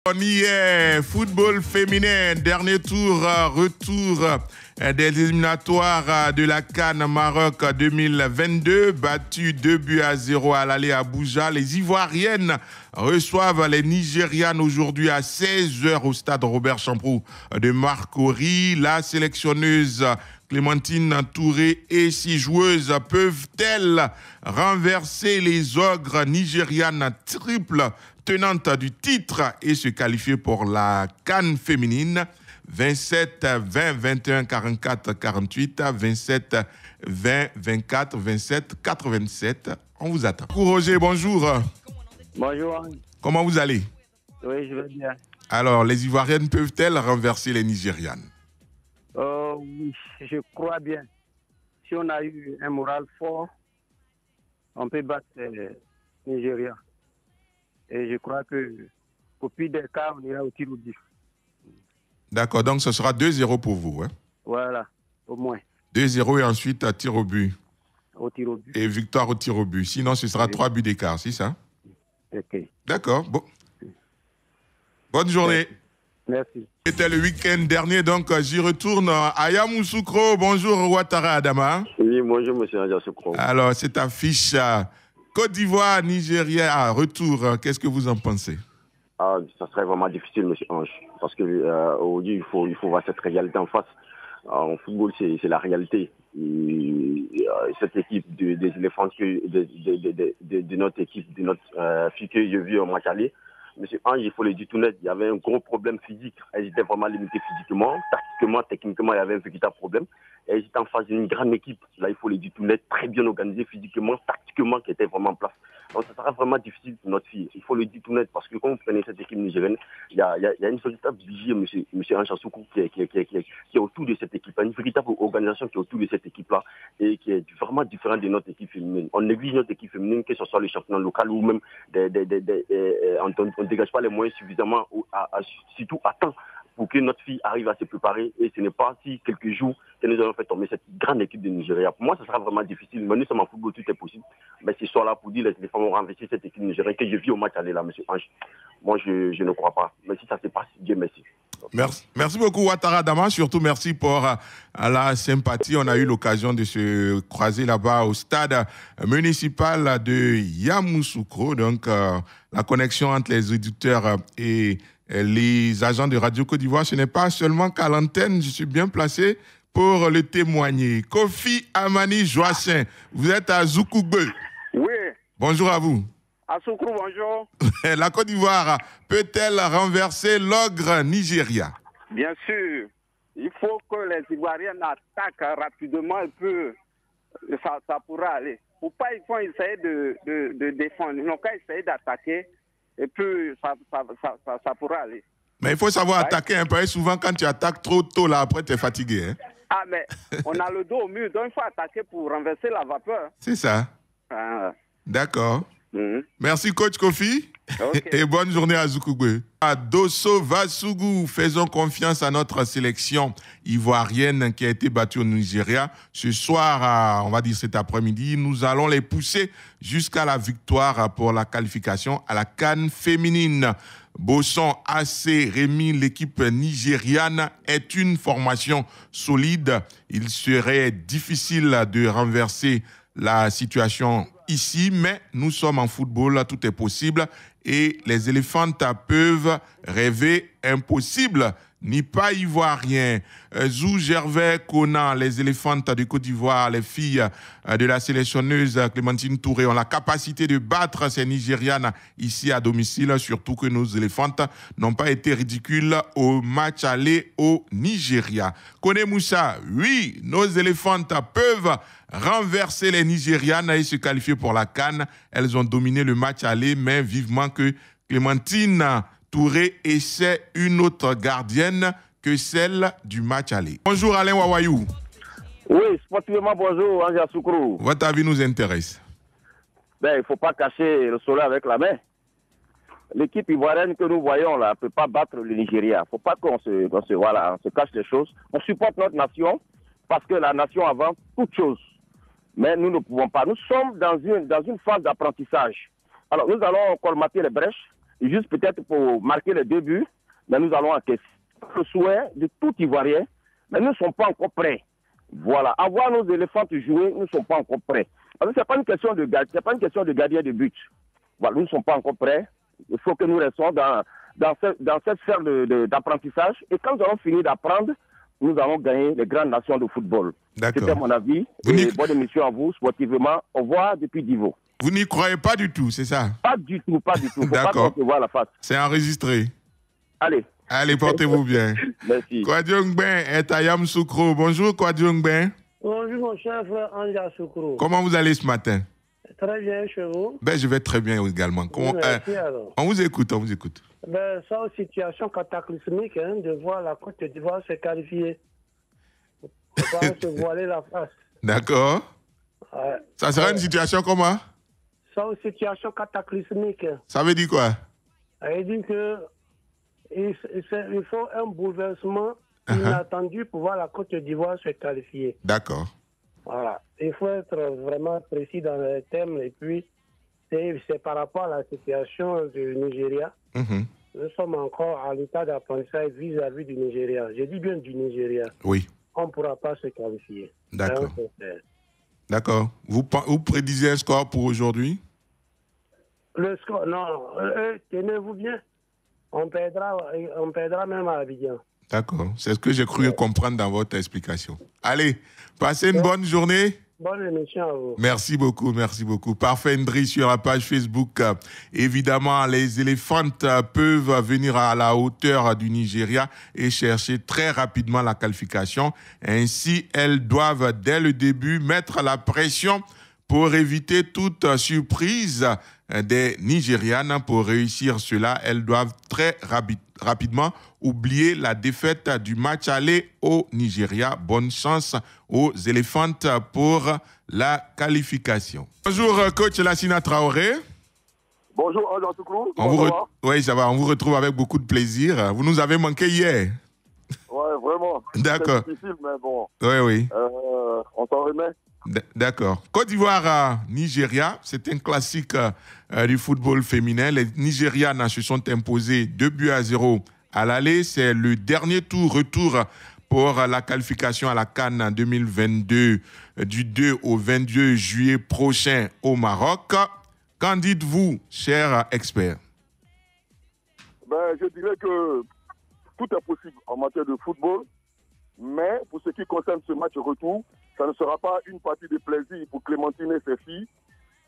On y est, football féminin, dernier tour, retour des éliminatoires de la CAN Maroc 2022, battu 2-0 à l'aller à Abuja. Les Ivoiriennes reçoivent les Nigérianes aujourd'hui à 16h au stade Robert Champrou de Marcory. La sélectionneuse Clémentine Touré et ses joueuses peuvent-elles renverser les ogres nigérianes triple tenante du titre et se qualifier pour la CAN féminine? 27 20 21 44 48 27 20 24 27 87. On vous attend. Roger, bonjour. Bonjour. Comment vous allez? Oui, je vais bien. Alors, les Ivoiriennes peuvent-elles renverser les Nigérianes? Oui, je crois bien. Si on a eu un moral fort, on peut battre Nigeria. Et je crois qu'au pire des cas, on ira au tir au but. D'accord, donc ce sera 2-0 pour vous. Hein? Voilà, au moins. 2-0 et ensuite à tir au but. Au tir au but. Et victoire au tir au but. Sinon, ce sera 3 buts d'écart, c'est ça? Ok. D'accord. Bon. Bonne journée. Merci. C'était le week-end dernier, donc j'y retourne à Yamoussoukro. Bonjour, Ouattara Adama. Oui, bonjour, monsieur Yamoussoukro. Alors, cette affiche Côte d'Ivoire, Nigeria, retour, qu'est-ce que vous en pensez? Ça serait vraiment difficile, monsieur Ange, parce que aujourd'hui, il faut voir cette réalité en face. En football, c'est la réalité. Cette équipe des éléphants, de notre équipe, de notre fille que j'ai vue au match aller, monsieur Ange, il faut le dire tout net, il y avait un gros problème physique. Elles étaient vraiment limitées physiquement, tactiquement, techniquement, il y avait un véritable problème. Et elles étaient en face d'une grande équipe. Là, il faut le dire tout net, très bien organisée physiquement, tactiquement, qui était vraiment en place. Donc, ça sera vraiment difficile pour notre fille. Il faut le dire tout net, parce que quand vous prenez cette équipe nigérienne, il y a une véritable vigie, monsieur Anchassoukou, qui est autour de cette équipe. Une véritable organisation qui est autour de cette équipe-là et qui est vraiment différente de notre équipe féminine. On néglige notre équipe féminine, que ce soit le championnat local ou même on ne dégage pas les moyens suffisamment, surtout à temps, pour que notre fille arrive à se préparer. Et ce n'est pas si quelques jours que nous allons faire tomber cette grande équipe de Nigeria. Pour moi, ça sera vraiment difficile. Mais nous sommes en football, tout est possible. Mais ce soir-là, pour dire les femmes vont renverser cette équipe nigérienne que je vis au match aller là, monsieur Ange. Moi, je ne crois pas. Mais si ça se passe, Dieu merci. Merci beaucoup, Ouattara Dama. Surtout, merci pour la sympathie. On a eu l'occasion de se croiser là-bas au stade municipal de Yamoussoukro. Donc, la connexion entre les éditeurs et les agents de Radio Côte d'Ivoire, ce n'est pas seulement qu'à l'antenne. Je suis bien placé pour le témoigner. Kofi Amani Joassin, vous êtes à Zoukougbe. Oui. Bonjour à vous. À Soukrou, bonjour. La Côte d'Ivoire peut-elle renverser l'ogre Nigeria? Bien sûr. Il faut que les Ivoiriennes attaquent rapidement et puis ça pourra aller. Faut pas, ils vont essayer de défendre. Ils n'ont qu'à essayer d'attaquer et puis ça pourra aller. Mais il faut savoir attaquer un peu. Souvent, quand tu attaques trop tôt, là, après, tu es fatigué. Hein? Ah, mais on a le dos au mur, donc il faut attaquer pour renverser la vapeur. C'est ça. Ah. D'accord. Merci, coach Kofi. Okay. Et bonne journée à Zoukougbe. À Dosso Vassougou, faisons confiance à notre sélection ivoirienne qui a été battue au Nigeria. Ce soir, on va dire cet après-midi, nous allons les pousser jusqu'à la victoire pour la qualification à la CAN féminine. Bosson AC Rémi, l'équipe nigériane est une formation solide. Il serait difficile de renverser la situation ici, mais nous sommes en football, tout est possible et les éléphantes peuvent rêver impossible. Ni pas ivoirien. Zou Gervais Conan, les éléphantes de Côte d'Ivoire, les filles de la sélectionneuse Clémentine Touré ont la capacité de battre ces Nigérianes ici à domicile, surtout que nos éléphantes n'ont pas été ridicules au match aller au Nigeria. Kone Moussa, oui, nos éléphantes peuvent renverser les Nigérianes et se qualifier pour la CAN. Elles ont dominé le match aller, mais vivement que Clémentine Touré essaie une autre gardienne que celle du match aller. Bonjour Alain Wawayou. Oui, sportivement bonjour, Anja Soukrou. Votre avis nous intéresse. Il ne faut pas cacher le soleil avec la main. L'équipe ivoirienne que nous voyons là ne peut pas battre le Nigeria. Il ne faut pas qu'on se cache les choses. On supporte notre nation parce que la nation avant toute chose. Mais nous ne pouvons pas. Nous sommes dans une phase d'apprentissage. Alors nous allons colmater les brèches. juste peut-être pour marquer les 2 buts, mais nous allons encaisser. Le souhait de tout Ivoirien, mais nous ne sommes pas encore prêts. Voilà, avoir nos éléphants jouer, nous ne sommes pas encore prêts. Parce que ce n'est pas une question de gardien de but. Voilà, nous ne sommes pas encore prêts. Il faut que nous restions dans cette sphère d'apprentissage. Et quand nous allons finir d'apprendre, nous allons gagner les grandes nations de football. C'était mon avis. Bonne émission à vous, sportivement. Au revoir depuis Divo. Vous n'y croyez pas du tout, c'est ça? Pas du tout, pas du tout. D'accord. Faut pas voir la face. C'est enregistré. Allez, portez-vous bien. Merci. Kwadiongben est Ayam Soukro. Bonjour, Kwadiongben. Bonjour, mon cher frère Anja Soukro. Comment vous allez ce matin? Très bien, chez vous. Je vais très bien également. Merci, alors. On vous écoute. Sans situation cataclysmique, de voir la Côte d'Ivoire se qualifier. On va se voiler la face. D'accord. Ouais. Ça sera une situation comment? Sans situation cataclysmique. Ça veut dire quoi? Il dit que il faut un bouleversement inattendu pour voir la Côte d'Ivoire se qualifier. D'accord. Voilà. Il faut être vraiment précis dans les thèmes. Et puis, c'est par rapport à la situation du Nigeria. Nous sommes encore à l'état d'apprentissage vis-à-vis du Nigeria. Je dis bien du Nigeria. Oui. On ne pourra pas se qualifier. D'accord. D'accord. Vous prédisez un score pour aujourd'hui? Le score, non. Tenez-vous bien. On perdra même à Abidjan. D'accord. C'est ce que j'ai cru comprendre dans votre explication. Allez, passez une bonne journée. Bonne émission à vous. Merci beaucoup. Parfait, Ndri, sur la page Facebook. Évidemment, les éléphantes peuvent venir à la hauteur du Nigeria et chercher très rapidement la qualification. Ainsi, elles doivent, dès le début, mettre la pression pour éviter toute surprise des Nigérianes. Pour réussir cela, elles doivent très rapidement oublier la défaite du match aller au Nigeria. Bonne chance aux éléphantes pour la qualification. Bonjour, coach Lassina Traoré. Bonjour, Jean Touclou. Oui, ça va. On vous retrouve avec beaucoup de plaisir. Vous nous avez manqué hier. Ouais, vraiment. D'accord. C'est difficile, mais bon. Oui. On s'en remet. D'accord. Côte d'Ivoire-Nigeria, c'est un classique du football féminin. Les Nigérianes se sont imposées 2-0 à l'aller. C'est le dernier retour pour la qualification à la CAN 2022 du 2 au 22 juillet prochain au Maroc. Qu'en dites-vous, cher expert? Je dirais que tout est possible en matière de football, mais pour ce qui concerne ce match retour, ça ne sera pas une partie de plaisir pour Clémentine et ses filles,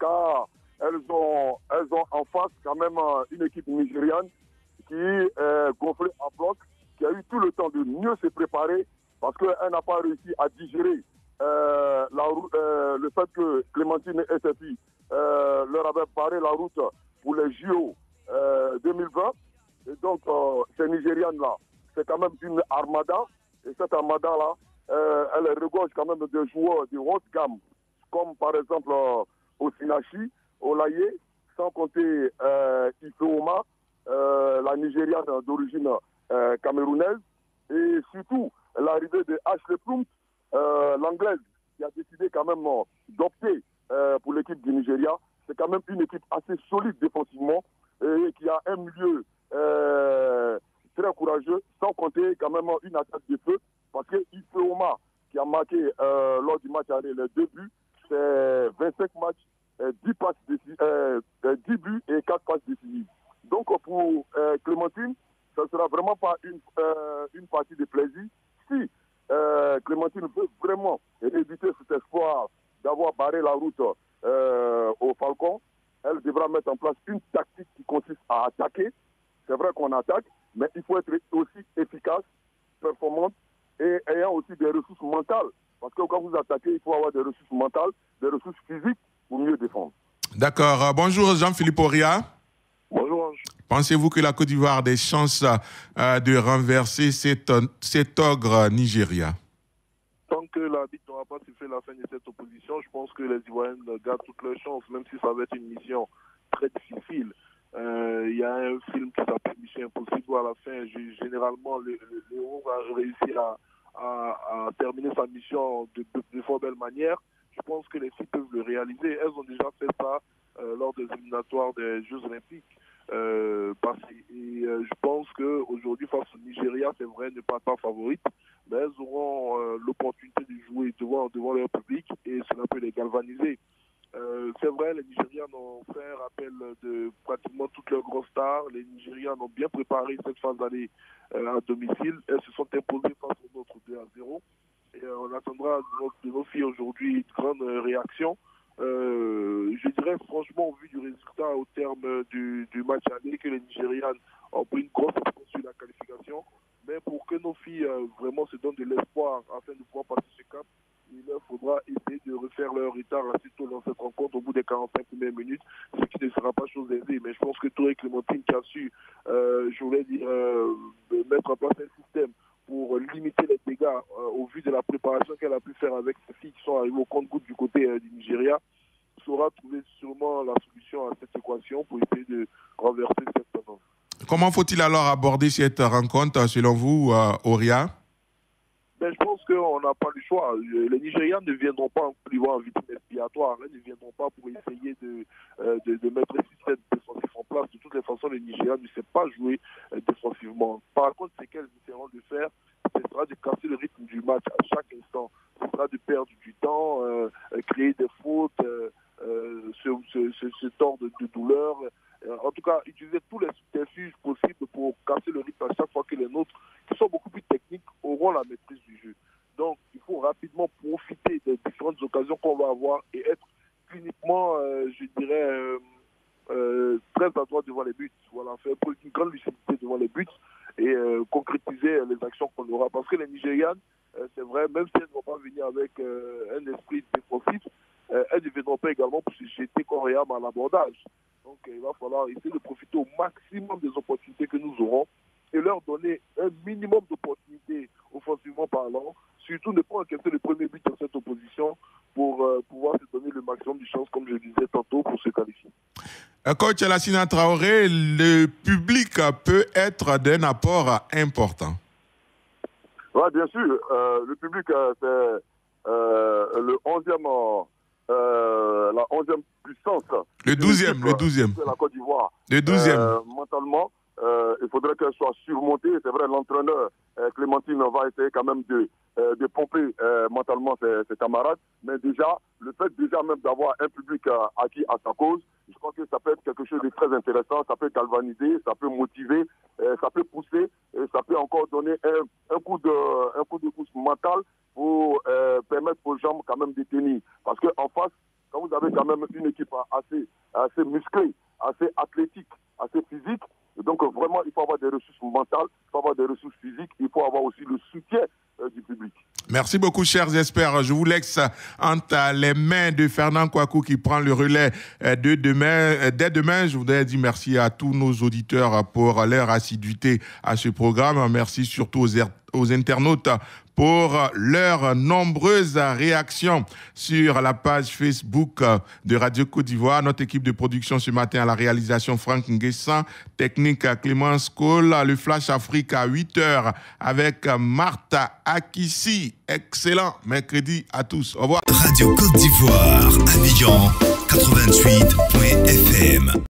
car elles ont en face quand même une équipe nigériane qui est gonflée à bloc, qui a eu tout le temps de mieux se préparer parce qu'elle n'a pas réussi à digérer le fait que Clémentine et ses filles leur avaient barré la route pour les JO 2020. Et donc, ces Nigérianes-là, c'est quand même une armada. Et cette armada-là, elle regorge quand même de joueurs de haute gamme, comme par exemple Osinachi, Olaye, sans compter Ifeoma, la Nigériane d'origine camerounaise, et surtout l'arrivée de Ashley Plum, l'anglaise, qui a décidé quand même d'opter pour l'équipe du Nigeria. C'est quand même une équipe assez solide défensivement et qui a un milieu très courageux, sans compter quand même une attaque de feu, parce que Ifeoma, qui a marqué lors du match aller les 2 buts, c'est 25 matchs, 10 buts et 4 passes décisives. Donc pour Clémentine, ça ne sera vraiment pas une partie de plaisir. Si Clémentine veut vraiment éviter cet espoir d'avoir barré la route au Falcon, elle devra mettre en place une tactique qui consiste à attaquer. C'est vrai qu'on attaque, mais il faut être aussi efficace, performante et ayant aussi des ressources mentales. Parce que quand vous attaquez, il faut avoir des ressources mentales, des ressources physiques pour mieux défendre. D'accord. Bonjour Jean-Philippe Oria. Bonjour Ange. Pensez-vous que la Côte d'Ivoire a des chances de renverser cet ogre Nigeria? Tant que l'arbitre n'aura pas sifflé la fin de cette opposition, je pense que les Ivoiriens gardent toutes leurs chances, même si ça va être une mission très difficile. Il y a un film qui s'appelle Mission Impossible, où à la fin, généralement, le héros va réussir à terminer sa mission de fort belle manière. Je pense que les filles peuvent le réaliser. Elles ont déjà fait ça lors des éliminatoires des Jeux Olympiques. passé. Et je pense qu'aujourd'hui, face au Nigeria, c'est vrai, ne pas favorite, mais elles auront l'opportunité de jouer devant leur public et cela peut les galvaniser. C'est vrai, les Nigérians ont fait rappel de pratiquement toutes leurs grosses stars. Les Nigérians ont bien préparé cette phase d'aller à domicile. Elles se sont imposées face aux nôtres 2-0. Et on attendra de nos filles aujourd'hui une grande réaction. Je dirais franchement, au vu du résultat au terme du match aller, que les Nigérians ont pris une grosse avance sur la qualification. Mais pour que nos filles vraiment se donnent de l'espoir afin de pouvoir passer ce cap, il leur faudra essayer de refaire leur retard assez tôt dans cette rencontre au bout des 45 premières minutes, ce qui ne sera pas chose aisée. Mais je pense que Touré Clémentine qui a su, mettre en place un système pour limiter les dégâts au vu de la préparation qu'elle a pu faire avec ses filles qui sont arrivées au compte-gouttes du côté du Nigeria, saura trouver sûrement la solution à cette équation pour essayer de renverser cette tendance. Comment faut-il alors aborder cette rencontre selon vous, Auria? Je pense qu'on n'a pas le choix. Les Nigérians ne viendront pas en Côte d'Ivoire en victime expiatoire. Ils ne viendront pas pour essayer de mettre un système défensif en place. De toutes les façons, les Nigérians ne savent pas jouer défensivement. Par contre, ce qu'elles essaieront de faire, ce sera de casser le rythme du match à chaque instant. Ce sera de perdre du temps, créer des fautes, ce temps de douleur. En tout cas, utiliser tous les subterfuges possibles pour casser le rythme à chaque fois que les nôtres, qui sont beaucoup plus techniques, auront la maîtrise du jeu. Donc, il faut rapidement profiter des différentes occasions qu'on va avoir et être cliniquement, très adroit devant les buts. Voilà, faire une grande lucidité devant les buts et concrétiser les actions qu'on aura. Parce que les Nigérianes, c'est vrai, même si elles ne vont pas venir avec un esprit défensif, elles ne viendront pas également pour se jeter corps et âme à l'abordage. Donc, il va falloir essayer de profiter au maximum des opportunités que nous aurons et leur donner un minimum d'opportunités offensivement parlant. Surtout ne pas encaisser le premier but dans cette opposition pour pouvoir se donner le maximum de chances, comme je le disais tantôt, pour se qualifier. Coach Lassina Traoré, le public peut être d'un apport important. Oui, bien sûr. Le public, c'est le 11e... la 11e puissance. Le 12e. De la Côte d'Ivoire. Le 12e. Mentalement, il faudrait qu'elle soit surmontée. C'est vrai, l'entraîneur Clémentine va essayer quand même de pomper mentalement ses camarades. Mais déjà, le fait déjà même d'avoir un public acquis à sa cause, je crois que ça peut être quelque chose de très intéressant. Ça peut galvaniser, ça peut motiver, ça peut pousser, et ça peut encore donner un coup de pouce mental pour permettre aux jambes quand même de tenir. Parce qu'en face, quand vous avez quand même une équipe assez musclée, assez athlétique, assez physique, donc vraiment il faut avoir des ressources mentales, il faut avoir des ressources physiques, il faut avoir aussi le soutien du public. Merci beaucoup, chers experts. Je vous laisse entre les mains de Fernand Kouakou qui prend le relais dès demain. Je voudrais dire merci à tous nos auditeurs pour leur assiduité à ce programme. Merci surtout aux internautes pour leurs nombreuses réactions sur la page Facebook de Radio Côte d'Ivoire. Notre équipe de production ce matin à la réalisation, Franck Nguessan, technique Clémence Cole, le Flash Afrique à 8h avec Martha Akissi. Excellent mercredi à tous. Au revoir. Radio Côte d'Ivoire, Abidjan 88.fm.